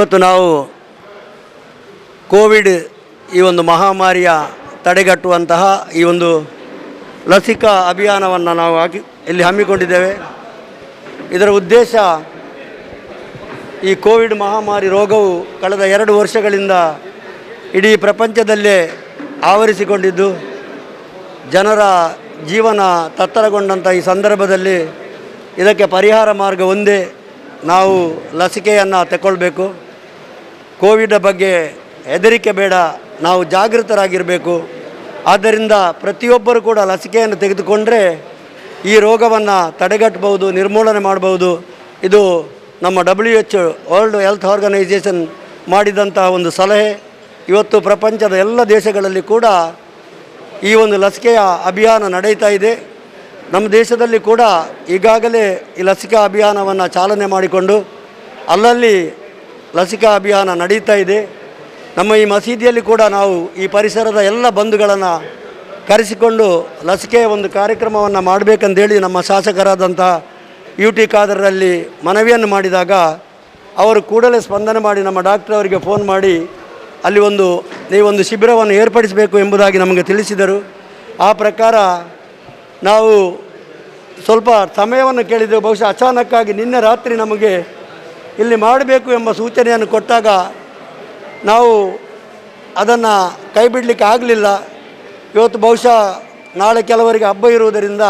ಇವತ್ತು ನಾವು ಕೋವಿಡ್ ಈ ಒಂದು ಮಹಾಮಾರಿಯ ತಡೆಗಟ್ಟುವಂತಹ ಈ ಒಂದು ಲಸಿಕಾ ಅಭಿಯಾನವನ್ನು ನಾವು ಇಲ್ಲಿ ಹಮ್ಮಿಕೊಂಡಿದ್ದೇವೆ. ಇದರ ಉದ್ದೇಶ ಈ ಕೋವಿಡ್ ಮಹಾಮಾರಿ ರೋಗವು ಕಳೆದ 2 ವರ್ಷಗಳಿಂದ ಇಡೀ ಪ್ರಪಂಚದಲ್ಲೇ ಆವರಿಸಿಕೊಂಡಿದ್ದು ಜನರ ಜೀವನ ತತ್ತರಗೊಂಡಂಥ ಈ ಸಂದರ್ಭದಲ್ಲಿ ಇದಕ್ಕೆ ಪರಿಹಾರ ಮಾರ್ಗ ಒಂದೇ, ನಾವು ಲಸಿಕೆಯನ್ನು ತಗೊಳ್ಬೇಕು. ಕೋವಿಡ್ ಬಗ್ಗೆ ಹೆದರಿಕೆ ಬೇಡ, ನಾವು ಜಾಗೃತರಾಗಿರಬೇಕು. ಆದ್ದರಿಂದ ಪ್ರತಿಯೊಬ್ಬರು ಕೂಡ ಲಸಿಕೆಯನ್ನು ತೆಗೆದುಕೊಂಡರೆ ಈ ರೋಗವನ್ನು ತಡೆಗಟ್ಟಬಹುದು, ನಿರ್ಮೂಲನೆ ಮಾಡಬಹುದು. ಇದು ನಮ್ಮ WHO ವರ್ಲ್ಡ್ ಹೆಲ್ತ್ ಆರ್ಗನೈಸೇಷನ್ ಮಾಡಿದಂಥ ಒಂದು ಸಲಹೆ. ಇವತ್ತು ಪ್ರಪಂಚದ ಎಲ್ಲ ದೇಶಗಳಲ್ಲಿ ಕೂಡ ಈ ಒಂದು ಲಸಿಕೆಯ ಅಭಿಯಾನ ನಡೀತಾ ಇದೆ. ನಮ್ಮ ದೇಶದಲ್ಲಿ ಕೂಡ ಈಗಾಗಲೇ ಈ ಲಸಿಕಾ ಅಭಿಯಾನವನ್ನು ಚಾಲನೆ ಮಾಡಿಕೊಂಡು ಅಲ್ಲಲ್ಲಿ ಲಸಿಕಾ ಅಭಿಯಾನ ನಡೀತಾ ಇದೆ. ನಮ್ಮ ಈ ಮಸೀದಿಯಲ್ಲಿ ಕೂಡ ನಾವು ಈ ಪರಿಸರದ ಎಲ್ಲ ಬಂಧುಗಳನ್ನು ಕರೆಸಿಕೊಂಡು ಲಸಿಕೆಯ ಒಂದು ಕಾರ್ಯಕ್ರಮವನ್ನು ಮಾಡಬೇಕಂತೇಳಿ ನಮ್ಮ ಶಾಸಕರಾದಂಥ UT ಖಾದರ್ರಲ್ಲಿ ಮನವಿಯನ್ನು ಮಾಡಿದಾಗ ಅವರು ಕೂಡಲೇ ಸ್ಪಂದನೆ ಮಾಡಿ ನಮ್ಮ ಡಾಕ್ಟರ್ ಅವರಿಗೆ ಫೋನ್ ಮಾಡಿ ಅಲ್ಲಿ ನೀವೊಂದು ಶಿಬಿರವನ್ನು ಏರ್ಪಡಿಸಬೇಕು ಎಂಬುದಾಗಿ ನಮಗೆ ತಿಳಿಸಿದರು. ಆ ಪ್ರಕಾರ ನಾವು ಸ್ವಲ್ಪ ಸಮಯವನ್ನು ಕೇಳಿದೆವು. ಬಹುಶಃ ಅಚಾನಕ್ಕಾಗಿ ನಿನ್ನೆ ರಾತ್ರಿ ನಮಗೆ ಇಲ್ಲಿ ಮಾಡಬೇಕು ಎಂಬ ಸೂಚನೆಯನ್ನು ಕೊಟ್ಟಾಗ ನಾವು ಅದನ್ನು ಕೈ ಬಿಡಲಿಕ್ಕೆ ಆಗಲಿಲ್ಲ. ಇವತ್ತು ಬಹುಶಃ ನಾಳೆ ಕೆಲವರಿಗೆ ಹಬ್ಬ ಇರುವುದರಿಂದ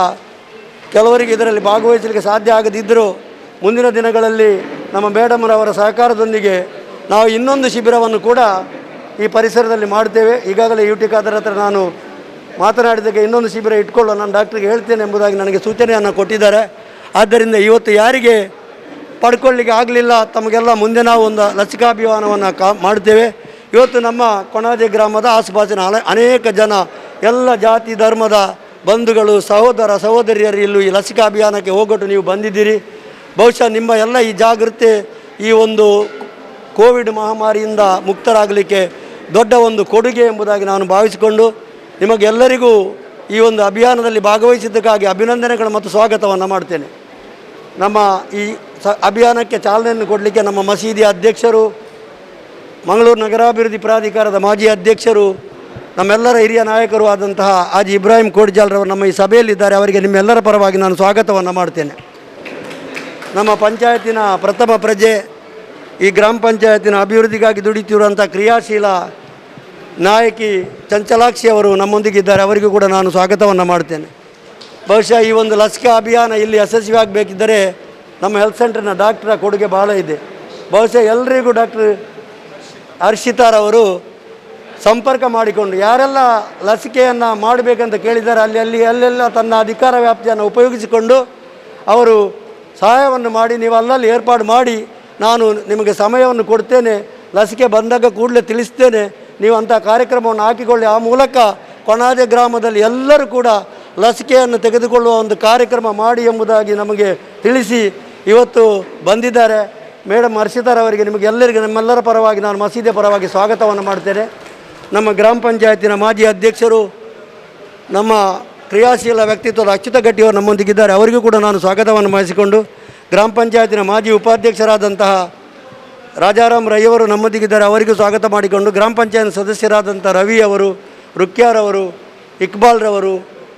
ಕೆಲವರಿಗೆ ಇದರಲ್ಲಿ ಭಾಗವಹಿಸಲಿಕ್ಕೆ ಸಾಧ್ಯ ಆಗದಿದ್ದರೂ ಮುಂದಿನ ದಿನಗಳಲ್ಲಿ ನಮ್ಮ ಮೇಡಮ್ರವರ ಸಹಕಾರದೊಂದಿಗೆ ನಾವು ಇನ್ನೊಂದು ಶಿಬಿರವನ್ನು ಕೂಡ ಈ ಪರಿಸರದಲ್ಲಿ ಮಾಡ್ತೇವೆ. ಈಗಾಗಲೇ UT ಖಾದರ್ ಹತ್ರ ನಾನು ಮಾತನಾಡಿದಾಗ ಇನ್ನೊಂದು ಶಿಬಿರ ಇಟ್ಕೊಳ್ಳೋ ನಾನು ಡಾಕ್ಟ್ರಿಗೆ ಹೇಳ್ತೇನೆ ಎಂಬುದಾಗಿ ನನಗೆ ಸೂಚನೆಯನ್ನು ಕೊಟ್ಟಿದ್ದಾರೆ. ಆದ್ದರಿಂದ ಇವತ್ತು ಯಾರಿಗೆ ಪಡ್ಕೊಳ್ಳಿಕ್ಕೆ ಆಗಲಿಲ್ಲ ತಮಗೆಲ್ಲ ಮುಂದೆ ನಾವು ಒಂದು ಲಸಿಕಾ ಅಭಿಯಾನವನ್ನು ಮಾಡ್ತೇವೆ. ಇವತ್ತು ನಮ್ಮ ಕೊಣಾಜೆ ಗ್ರಾಮದ ಆಸುಪಾಸಿನ ಅನೇಕ ಜನ ಎಲ್ಲ ಜಾತಿ ಧರ್ಮದ ಬಂಧುಗಳು ಸಹೋದರ ಸಹೋದರಿಯರು ಇಲ್ಲೂ ಈ ಲಸಿಕಾ ಅಭಿಯಾನಕ್ಕೆ ಹೋಗೊಟ್ಟು ನೀವು ಬಂದಿದ್ದೀರಿ. ಬಹುಶಃ ನಿಮ್ಮ ಎಲ್ಲ ಈ ಜಾಗೃತಿ ಈ ಒಂದು ಕೋವಿಡ್ ಮಹಾಮಾರಿಯಿಂದ ಮುಕ್ತರಾಗಲಿಕ್ಕೆ ದೊಡ್ಡ ಒಂದು ಕೊಡುಗೆ ಎಂಬುದಾಗಿ ನಾನು ಭಾವಿಸಿಕೊಂಡು ನಿಮಗೆಲ್ಲರಿಗೂ ಈ ಒಂದು ಅಭಿಯಾನದಲ್ಲಿ ಭಾಗವಹಿಸಿದ್ದಕ್ಕಾಗಿ ಅಭಿನಂದನೆಗಳು ಮತ್ತು ಸ್ವಾಗತವನ್ನು ಮಾಡ್ತೇನೆ. ನಮ್ಮ ಈ ಅಭಿಯಾನಕ್ಕೆ ಚಾಲನೆಯನ್ನು ಕೊಡಲಿಕ್ಕೆ ನಮ್ಮ ಮಸೀದಿಯ ಅಧ್ಯಕ್ಷರು, ಮಂಗಳೂರು ನಗರಾಭಿವೃದ್ಧಿ ಪ್ರಾಧಿಕಾರದ ಮಾಜಿ ಅಧ್ಯಕ್ಷರು, ನಮ್ಮೆಲ್ಲರ ಹಿರಿಯ ನಾಯಕರು ಆದಂತಹ ಹಾಜಿ ಇಬ್ರಾಹಿಂ ಕೋಡಿಜಾಲ್ರವರು ನಮ್ಮ ಈ ಸಭೆಯಲ್ಲಿದ್ದಾರೆ. ಅವರಿಗೆ ನಿಮ್ಮೆಲ್ಲರ ಪರವಾಗಿ ನಾನು ಸ್ವಾಗತವನ್ನು ಮಾಡ್ತೇನೆ. ನಮ್ಮ ಪಂಚಾಯತಿನ ಪ್ರಥಮ ಪ್ರಜೆ, ಈ ಗ್ರಾಮ ಪಂಚಾಯತಿನ ಅಭಿವೃದ್ಧಿಗಾಗಿ ದುಡಿತಿರುವಂಥ ಕ್ರಿಯಾಶೀಲ ನಾಯಕಿ ಚಂಚಲಾಕ್ಷಿ ಅವರು ನಮ್ಮೊಂದಿಗಿದ್ದಾರೆ. ಅವರಿಗೂ ಕೂಡ ನಾನು ಸ್ವಾಗತವನ್ನು ಮಾಡ್ತೇನೆ. ಬಹುಶಃ ಈ ಒಂದು ಲಸಿಕಾ ಅಭಿಯಾನ ಇಲ್ಲಿ ಯಶಸ್ವಿ ಆಗಬೇಕಿದ್ದರೆ ನಮ್ಮ ಹೆಲ್ತ್ ಸೆಂಟರ್ನ ಡಾಕ್ಟರ ಕೊಡುಗೆ ಭಾಳ ಇದೆ. ಬಹುಶಃ ಎಲ್ಲರಿಗೂ ಡಾಕ್ಟರ್ ಹರ್ಷಿತಾರವರು ಸಂಪರ್ಕ ಮಾಡಿಕೊಂಡು ಯಾರೆಲ್ಲ ಲಸಿಕೆಯನ್ನು ಮಾಡಬೇಕಂತ ಕೇಳಿದ್ದಾರೆ ಅಲ್ಲೆಲ್ಲ ತನ್ನ ಅಧಿಕಾರ ವ್ಯಾಪ್ತಿಯನ್ನು ಉಪಯೋಗಿಸಿಕೊಂಡು ಅವರು ಸಹಾಯವನ್ನು ಮಾಡಿ ನೀವು ಅಲ್ಲಲ್ಲಿ ಏರ್ಪಾಡು ಮಾಡಿ ನಾನು ನಿಮಗೆ ಸಮಯವನ್ನು ಕೊಡ್ತೇನೆ, ಲಸಿಕೆ ಬಂದಾಗ ಕೂಡಲೇ ತಿಳಿಸ್ತೇನೆ, ನೀವು ಅಂಥ ಕಾರ್ಯಕ್ರಮವನ್ನು ಹಾಕಿಕೊಳ್ಳಿ. ಆ ಮೂಲಕ ಕೊಣಾಜೆ ಗ್ರಾಮದಲ್ಲಿ ಎಲ್ಲರೂ ಕೂಡ ಲಸಿಕೆಯನ್ನು ತೆಗೆದುಕೊಳ್ಳುವ ಒಂದು ಕಾರ್ಯಕ್ರಮ ಮಾಡಿ ಎಂಬುದಾಗಿ ನಮಗೆ ತಿಳಿಸಿ ಇವತ್ತು ಬಂದಿದ್ದಾರೆ. ಮೇಡಮ್ ಹರ್ಷಿತಾರವರಿಗೆ ನಿಮಗೆಲ್ಲರಿಗೂ ನಮ್ಮೆಲ್ಲರ ಪರವಾಗಿ ನಾನು ಮಸೀದಿಯ ಪರವಾಗಿ ಸ್ವಾಗತವನ್ನು ಮಾಡ್ತೇನೆ. ನಮ್ಮ ಗ್ರಾಮ ಪಂಚಾಯತಿನ ಮಾಜಿ ಅಧ್ಯಕ್ಷರು, ನಮ್ಮ ಕ್ರಿಯಾಶೀಲ ವ್ಯಕ್ತಿತ್ವದ ಅಚ್ಯುತ ಗಟ್ಟಿಯವರು ನಮ್ಮೊಂದಿಗಿದ್ದಾರೆ. ಅವರಿಗೂ ಕೂಡ ನಾನು ಸ್ವಾಗತವನ್ನು ವಹಿಸಿಕೊಂಡು ಗ್ರಾಮ ಪಂಚಾಯತಿನ ಮಾಜಿ ಉಪಾಧ್ಯಕ್ಷರಾದಂತಹ ರಾಜಾರಾಮ್ ರೈ ಅವರು ನಮ್ಮೊಂದಿಗಿದ್ದಾರೆ. ಅವರಿಗೂ ಸ್ವಾಗತ ಮಾಡಿಕೊಂಡು ಗ್ರಾಮ ಪಂಚಾಯತ್ ಸದಸ್ಯರಾದಂಥ ರವಿ ಅವರು, ರುಕ್ಯಾರವರು, ಇಕ್ಬಾಲ್ರವರು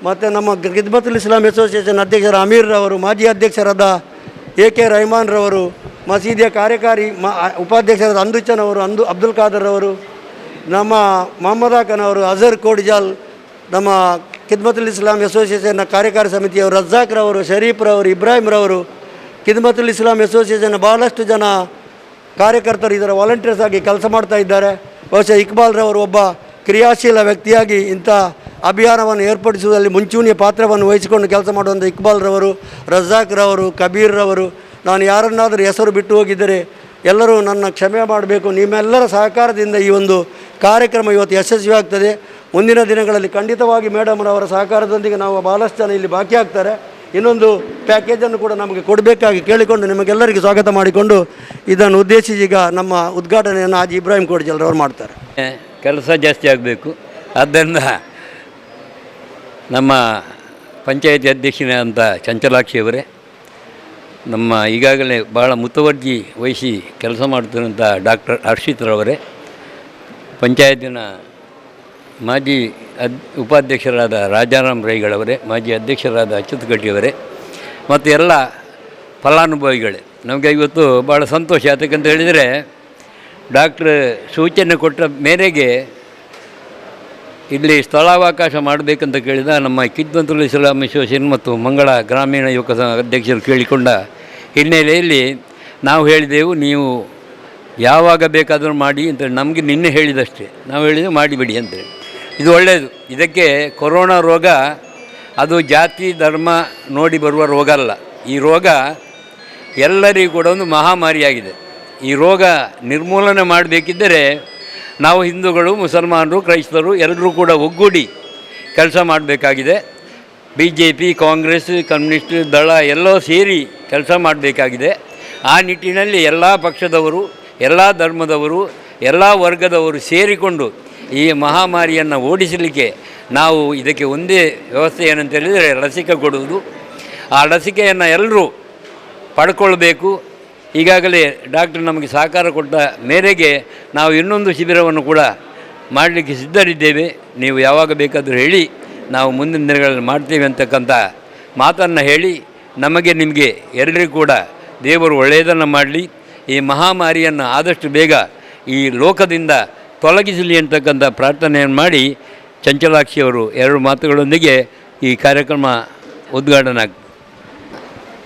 ಮತ್ತು ನಮ್ಮ ಖಿದ್ಮತುಲ್ ಇಸ್ಲಾಂ ಅಸೋಸಿಯೇಷನ್ ಅಧ್ಯಕ್ಷರ ಅಮೀರ್ರವರು, ಮಾಜಿ ಅಧ್ಯಕ್ಷರಾದ AK ರಹಮಾನ್ರವರು, ಮಸೀದಿಯ ಕಾರ್ಯಕಾರಿ ಉಪಾಧ್ಯಕ್ಷರಾದ ಅಂದುಚನ್ ಅವರು, ಅಬ್ದುಲ್ ಖಾದರ್ ಅವರು, ನಮ್ಮ ಮೊಹಮ್ಮದ್ ಖಾನ್ ಅವರು, ಅಜರ್ ಕೋಡಿಜಾಲ್, ನಮ್ಮ ಖಿದ್ಮತುಲ್ ಇಸ್ಲಾಂ ಅಸೋಸಿಯೇಷನ್ನ ಕಾರ್ಯಕಾರಿ ಸಮಿತಿಯವರು ರಜಾಕ್ರವರು, ಶರೀಫ್ರವರು, ಇಬ್ರಾಹಿಮ್ರವರು, ಖಿದ್ಮತುಲ್ ಇಸ್ಲಾಂ ಅಸೋಸಿಯೇಷನ್ನ ಭಾಳಷ್ಟು ಜನ ಕಾರ್ಯಕರ್ತರು ಇದರ ವಾಲಂಟಿಯರ್ಸ್ ಆಗಿ ಕೆಲಸ ಮಾಡ್ತಾ ಇದ್ದಾರೆ. ಬಹುಶಃ ಇಕ್ಬಾಲ್ರವರು ಒಬ್ಬ ಕ್ರಿಯಾಶೀಲ ವ್ಯಕ್ತಿಯಾಗಿ ಇಂಥ ಅಭಿಯಾನವನ್ನು ಏರ್ಪಡಿಸುವುದರಲ್ಲಿ ಮುಂಚೂಣಿಯ ಪಾತ್ರವನ್ನು ವಹಿಸಿಕೊಂಡು ಕೆಲಸ ಮಾಡುವಂಥ ಇಕ್ಬಾಲ್ರವರು, ರಜಾಕ್ರವರು, ಕಬೀರ್ರವರು, ನಾನು ಯಾರನ್ನಾದರೂ ಹೆಸರು ಬಿಟ್ಟು ಹೋಗಿದ್ದರೆ ಎಲ್ಲರೂ ನನ್ನ ಕ್ಷಮೆ ಮಾಡಬೇಕು. ನಿಮ್ಮೆಲ್ಲರ ಸಹಕಾರದಿಂದ ಈ ಒಂದು ಕಾರ್ಯಕ್ರಮ ಇವತ್ತು ಯಶಸ್ವಿಯಾಗ್ತದೆ. ಮುಂದಿನ ದಿನಗಳಲ್ಲಿ ಖಂಡಿತವಾಗಿ ಮೇಡಮ್ರವರ ಸಹಕಾರದೊಂದಿಗೆ ನಾವು ಭಾಳಷ್ಟು ಜನ ಇಲ್ಲಿ ಬಾಕಿ ಆಗ್ತಾರೆ. ಇನ್ನೊಂದು ಪ್ಯಾಕೇಜನ್ನು ಕೂಡ ನಮಗೆ ಕೊಡಬೇಕಾಗಿ ಕೇಳಿಕೊಂಡು ನಿಮಗೆಲ್ಲರಿಗೆ ಸ್ವಾಗತ ಮಾಡಿಕೊಂಡು ಇದನ್ನು ಉದ್ದೇಶಿಸಿ ಈಗ ನಮ್ಮ ಉದ್ಘಾಟನೆಯನ್ನು ಹಾಜಿ ಇಬ್ರಾಹಿಂ ಕೋಡಿಜಾಲ್ರವರು ಮಾಡ್ತಾರೆ. ಕೆಲಸ ಜಾಸ್ತಿ ಆಗಬೇಕು. ಆದ್ದರಿಂದ ನಮ್ಮ ಪಂಚಾಯತಿ ಅಧ್ಯಕ್ಷನಾದಂಥ ಚಂಚಲಾಕ್ಷಿಯವರೇ ನಮ್ಮ ಈಗಾಗಲೇ ಭಾಳ ಮುತುವರ್ಜಿ ವಹಿಸಿ ಕೆಲಸ ಮಾಡ್ತಿರುವಂಥ ಡಾಕ್ಟರ್ ಹರ್ಷಿತ್ರವರೇ, ಪಂಚಾಯತಿನ ಮಾಜಿ ಉಪಾಧ್ಯಕ್ಷರಾದ ರಾಜಾರಾಮ್ ರೈಗಳವರೇ, ಮಾಜಿ ಅಧ್ಯಕ್ಷರಾದ ಅಚ್ಯುತ್ ಗಟ್ಟಿಯವರೇ ಮತ್ತು ಎಲ್ಲ ಫಲಾನುಭವಿಗಳೇ, ನಮಗೆ ಇವತ್ತು ಭಾಳ ಸಂತೋಷ. ಯಾತಕ್ಕಂತ ಹೇಳಿದರೆ ಡಾಕ್ಟ್ರ್ ಸೂಚನೆ ಕೊಟ್ಟ ಮೇರೆಗೆ ಇಲ್ಲಿ ಸ್ಥಳಾವಕಾಶ ಮಾಡಬೇಕಂತ ಕೇಳಿದ ನಮ್ಮ ಕಿದ್ಮತುಲ್ ಇಸ್ಲಾಂ ಅಸೋಸಿಯೇಷನ್ ಮತ್ತು ಮಂಗಳ ಗ್ರಾಮೀಣ ಯುವಕ ಸಂಘ ಅಧ್ಯಕ್ಷರು ಕೇಳಿಕೊಂಡ ಹಿನ್ನೆಲೆಯಲ್ಲಿ ನಾವು ಹೇಳಿದೆವು, ನೀವು ಯಾವಾಗ ಬೇಕಾದರೂ ಮಾಡಿ ಅಂತೇಳಿ. ನಮಗೆ ನಿನ್ನೆ ಹೇಳಿದಷ್ಟೇ, ನಾವು ಹೇಳಿದೆವು ಮಾಡಿಬಿಡಿ ಅಂತೇಳಿ. ಇದು ಒಳ್ಳೆಯದು. ಇದಕ್ಕೆ ಕೊರೋನಾ ರೋಗ ಅದು ಜಾತಿ ಧರ್ಮ ನೋಡಿ ಬರುವ ರೋಗ ಅಲ್ಲ. ಈ ರೋಗ ಎಲ್ಲರಿಗೂ ಕೂಡ ಒಂದು ಮಹಾಮಾರಿಯಾಗಿದೆ. ಈ ರೋಗ ನಿರ್ಮೂಲನೆ ಮಾಡಬೇಕಿದ್ದರೆ ನಾವು ಹಿಂದೂಗಳು, ಮುಸಲ್ಮಾನರು, ಕ್ರೈಸ್ತರು ಎಲ್ಲರೂ ಕೂಡ ಒಗ್ಗೂಡಿ ಕೆಲಸ ಮಾಡಬೇಕಾಗಿದೆ. BJP, ಕಾಂಗ್ರೆಸ್, ಕಮ್ಯುನಿಸ್ಟ್ ದಳ ಎಲ್ಲೋ ಸೇರಿ ಕೆಲಸ ಮಾಡಬೇಕಾಗಿದೆ. ಆ ನಿಟ್ಟಿನಲ್ಲಿ ಎಲ್ಲ ಪಕ್ಷದವರು, ಎಲ್ಲ ಧರ್ಮದವರು, ಎಲ್ಲ ವರ್ಗದವರು ಸೇರಿಕೊಂಡು ಈ ಮಹಾಮಾರಿಯನ್ನು ಓಡಿಸಲಿಕ್ಕೆ ನಾವು ಇದಕ್ಕೆ ಒಂದೇ ವ್ಯವಸ್ಥೆ ಏನಂತ ಹೇಳಿದರೆ ಲಸಿಕೆ ಕೊಡುವುದು. ಆ ಲಸಿಕೆಯನ್ನು ಎಲ್ಲರೂ ಪಡ್ಕೊಳ್ಬೇಕು. ಈಗಾಗಲೇ ಡಾಕ್ಟರ್ ನಮಗೆ ಸಹಕಾರ ಕೊಟ್ಟ ಮೇರೆಗೆ ನಾವು ಇನ್ನೊಂದು ಶಿಬಿರವನ್ನು ಕೂಡ ಮಾಡಲಿಕ್ಕೆ ಸಿದ್ಧರಿದ್ದೇವೆ. ನೀವು ಯಾವಾಗ ಬೇಕಾದರೂ ಹೇಳಿ, ನಾವು ಮುಂದಿನ ದಿನಗಳಲ್ಲಿ ಮಾಡ್ತೇವೆ ಅಂತಕ್ಕಂಥ ಮಾತನ್ನು ಹೇಳಿ, ನಮಗೆ ನಿಮಗೆ ಎಲ್ಲರಿಗೂ ಕೂಡ ದೇವರು ಒಳ್ಳೆಯದನ್ನು ಮಾಡಲಿ. ಈ ಮಹಾಮಾರಿಯನ್ನು ಆದಷ್ಟು ಬೇಗ ಈ ಲೋಕದಿಂದ ತೊಲಗಿಸಲಿ ಅಂತಕ್ಕಂಥ ಪ್ರಾರ್ಥನೆಯನ್ನು ಮಾಡಿ ಚಂಚಲಾಕ್ಷಿಯವರು ಎರಡು ಮಾತುಗಳೊಂದಿಗೆ ಈ ಕಾರ್ಯಕ್ರಮ ಉದ್ಘಾಟನೆ ಆಗ್ತದೆ.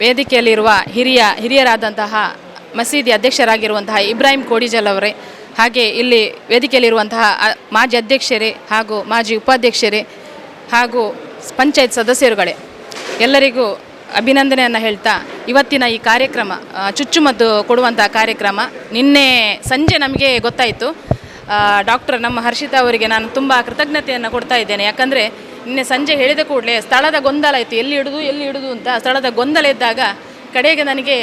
ವೇದಿಕೆಯಲ್ಲಿರುವ ಹಿರಿಯರಾದಂತಹ ಮಸೀದಿ ಅಧ್ಯಕ್ಷರಾಗಿರುವಂತಹ ಇಬ್ರಾಹಿಂ ಕೋಡಿಜಲ್ ಅವರೇ, ಹಾಗೆ ಇಲ್ಲಿ ವೇದಿಕೆಯಲ್ಲಿರುವಂತಹ ಮಾಜಿ ಅಧ್ಯಕ್ಷರೇ ಹಾಗೂ ಮಾಜಿ ಉಪಾಧ್ಯಕ್ಷರೇ ಹಾಗೂ ಪಂಚಾಯತ್ ಸದಸ್ಯರುಗಳೇ, ಎಲ್ಲರಿಗೂ ಅಭಿನಂದನೆಯನ್ನು ಹೇಳ್ತಾ, ಇವತ್ತಿನ ಈ ಕಾರ್ಯಕ್ರಮ ಚುಚ್ಚುಮದ್ದು ಕೊಡುವಂಥ ಕಾರ್ಯಕ್ರಮ ನಿನ್ನೆ ಸಂಜೆ ನಮಗೆ ಗೊತ್ತಾಯಿತು. ಡಾಕ್ಟರ್ ನಮ್ಮ ಹರ್ಷಿತಾ ಅವರಿಗೆ ನಾನು ತುಂಬ ಕೃತಜ್ಞತೆಯನ್ನು ಕೊಡ್ತಾ ಇದ್ದೇನೆ. ಯಾಕಂದರೆ ನಿನ್ನೆ ಸಂಜೆ ಹೇಳಿದ ಕೂಡಲೇ ಸ್ಥಳದ ಗೊಂದಲ ಇತ್ತು, ಎಲ್ಲಿ ಇಡುದು ಅಂತ ಸ್ಥಳದ ಗೊಂದಲ ಇದ್ದಾಗ ಕಡೆಗೆ ನನಗೆ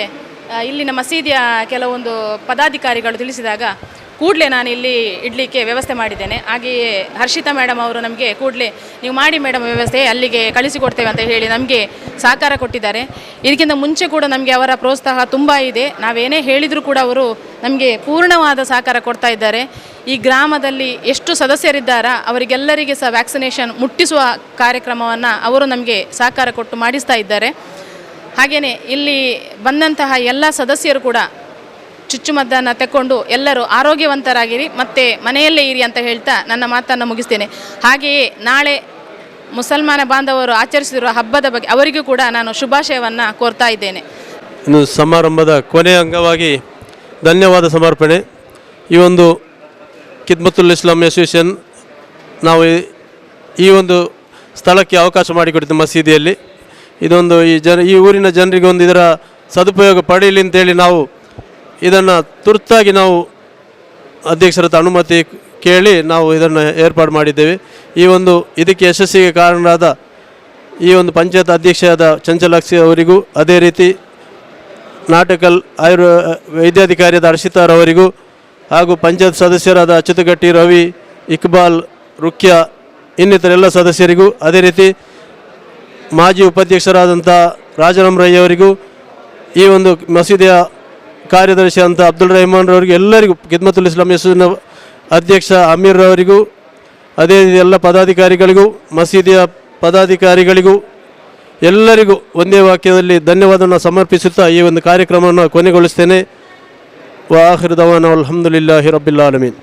ಇಲ್ಲಿನ ಮಸೀದಿಯ ಕೆಲವೊಂದು ಪದಾಧಿಕಾರಿಗಳು ತಿಳಿಸಿದಾಗ ಕೂಡಲೇ ನಾನು ಇಲ್ಲಿ ಇಡಲಿಕ್ಕೆ ವ್ಯವಸ್ಥೆ ಮಾಡಿದ್ದೇನೆ. ಹಾಗೆಯೇ ಹರ್ಷಿತಾ ಮೇಡಮ್ ಅವರು ನಮಗೆ ಕೂಡಲೇ ನೀವು ಮಾಡಿ ಮೇಡಮ್ ವ್ಯವಸ್ಥೆ, ಅಲ್ಲಿಗೆ ಕಳಿಸಿಕೊಡ್ತೇವೆ ಅಂತ ಹೇಳಿ ನಮಗೆ ಸಹಕಾರ ಕೊಟ್ಟಿದ್ದಾರೆ. ಇದಕ್ಕಿಂತ ಮುಂಚೆ ಕೂಡ ನಮಗೆ ಅವರ ಪ್ರೋತ್ಸಾಹ ತುಂಬ ಇದೆ. ನಾವೇನೇ ಹೇಳಿದರೂ ಕೂಡ ಅವರು ನಮಗೆ ಪೂರ್ಣವಾದ ಸಹಕಾರ ಕೊಡ್ತಾ ಇದ್ದಾರೆ. ಈ ಗ್ರಾಮದಲ್ಲಿ ಎಷ್ಟು ಸದಸ್ಯರಿದ್ದಾರ ಅವರಿಗೆಲ್ಲರಿಗೆ ಸಹ ವ್ಯಾಕ್ಸಿನೇಷನ್ ಮುಟ್ಟಿಸುವ ಕಾರ್ಯಕ್ರಮವನ್ನು ಅವರು ನಮಗೆ ಸಹಕಾರ ಕೊಟ್ಟು ಮಾಡಿಸ್ತಾ ಇದ್ದಾರೆ. ಹಾಗೆಯೇ ಇಲ್ಲಿ ಬಂದಂತಹ ಎಲ್ಲ ಸದಸ್ಯರು ಕೂಡ ಚುಚ್ಚುಮದ್ದನ್ನು ತೆಕ್ಕೊಂಡು ಎಲ್ಲರೂ ಆರೋಗ್ಯವಂತರಾಗಿರಿ ಮತ್ತು ಮನೆಯಲ್ಲೇ ಇರಿ ಅಂತ ಹೇಳ್ತಾ ನನ್ನ ಮಾತನ್ನು ಮುಗಿಸ್ತೇನೆ. ಹಾಗೆಯೇ ನಾಳೆ ಮುಸಲ್ಮಾನ ಬಾಂಧವರು ಆಚರಿಸಿರುವ ಹಬ್ಬದ ಬಗ್ಗೆ ಅವರಿಗೂ ಕೂಡ ನಾನು ಶುಭಾಶಯವನ್ನು ಕೋರ್ತಾ ಇದ್ದೇನೆ. ಇನ್ನು ಸಮಾರಂಭದ ಕೊನೆಯ ಅಂಗವಾಗಿ ಧನ್ಯವಾದ ಸಮರ್ಪಣೆ. ಈ ಒಂದು ಕಿದ್ಮತುಲ್ ಇಸ್ಲಾಂ ಅಸೋಸಿಯೇಷನ್ ನಾವು ಈ ಒಂದು ಸ್ಥಳಕ್ಕೆ ಅವಕಾಶ ಮಾಡಿಕೊಟ್ಟಿದ್ದು ಮಸೀದಿಯಲ್ಲಿ. ಇದೊಂದು ಈ ಊರಿನ ಜನರಿಗೆ ಒಂದು ಇದರ ಸದುಪಯೋಗ ಪಡೆಯಲಿ ಅಂತೇಳಿ ನಾವು ಇದನ್ನು ತುರ್ತಾಗಿ ನಾವು ಅಧ್ಯಕ್ಷರ ಅನುಮತಿ ಕೇಳಿ ನಾವು ಇದನ್ನು ಏರ್ಪಾಡು ಮಾಡಿದ್ದೇವೆ. ಇದಕ್ಕೆ ಯಶಸ್ಸಿಗೆ ಕಾರಣರಾದ ಈ ಒಂದು ಪಂಚಾಯತ್ ಅಧ್ಯಕ್ಷರಾದ ಚಂಚಲಾಕ್ಷಿ ಅವರಿಗೂ, ಅದೇ ರೀತಿ ನಾಟಕಲ್ ವೈದ್ಯಾಧಿಕಾರಿಯಾದ ಹರ್ಷಿತಾರವರಿಗೂ ಹಾಗೂ ಪಂಚಾಯತ್ ಸದಸ್ಯರಾದ ಅಚ್ಯುತಗಟ್ಟಿ, ರವಿ, ಇಕ್ಬಾಲ್, ರುಕ್ಯ ಇನ್ನಿತರ ಎಲ್ಲ ಸದಸ್ಯರಿಗೂ, ಅದೇ ರೀತಿ ಮಾಜಿ ಉಪಾಧ್ಯಕ್ಷರಾದಂಥ ರಾಜಾರಾಮ್ ರೈ ಅವರಿಗೂ, ಈ ಒಂದು ಮಸೀದಿಯ ಕಾರ್ಯದರ್ಶಿ ಅಂತ ಅಬ್ದುಲ್ ರೆಹಮಾನ್ ರವರಿಗೂ, ಎಲ್ಲರಿಗೂ ಕಿದ್ಮತುಲ್ ಇಸ್ಲಾಂ ಅಸೋಸಿಯೇಷನ್ ಅಧ್ಯಕ್ಷ ಅಮೀರ್ ರವರಿಗೂ, ಅದೇ ಎಲ್ಲ ಪದಾಧಿಕಾರಿಗಳಿಗೂ, ಮಸೀದಿಯ ಪದಾಧಿಕಾರಿಗಳಿಗೂ ಎಲ್ಲರಿಗೂ ಒಂದೇ ವಾಕ್ಯದಲ್ಲಿ ಧನ್ಯವಾದವನ್ನು ಸಮರ್ಪಿಸುತ್ತಾ ಈ ಒಂದು ಕಾರ್ಯಕ್ರಮವನ್ನು ಕೊನೆಗೊಳಿಸ್ತೇನೆ. ವಾಹಿರ್ ದವಾನ ಅಲ್ಹಮ್ದುಲಿಲ್ಲಾಹಿ ರಬ್ಬಿಲ್ ಆಲಮೀನ್.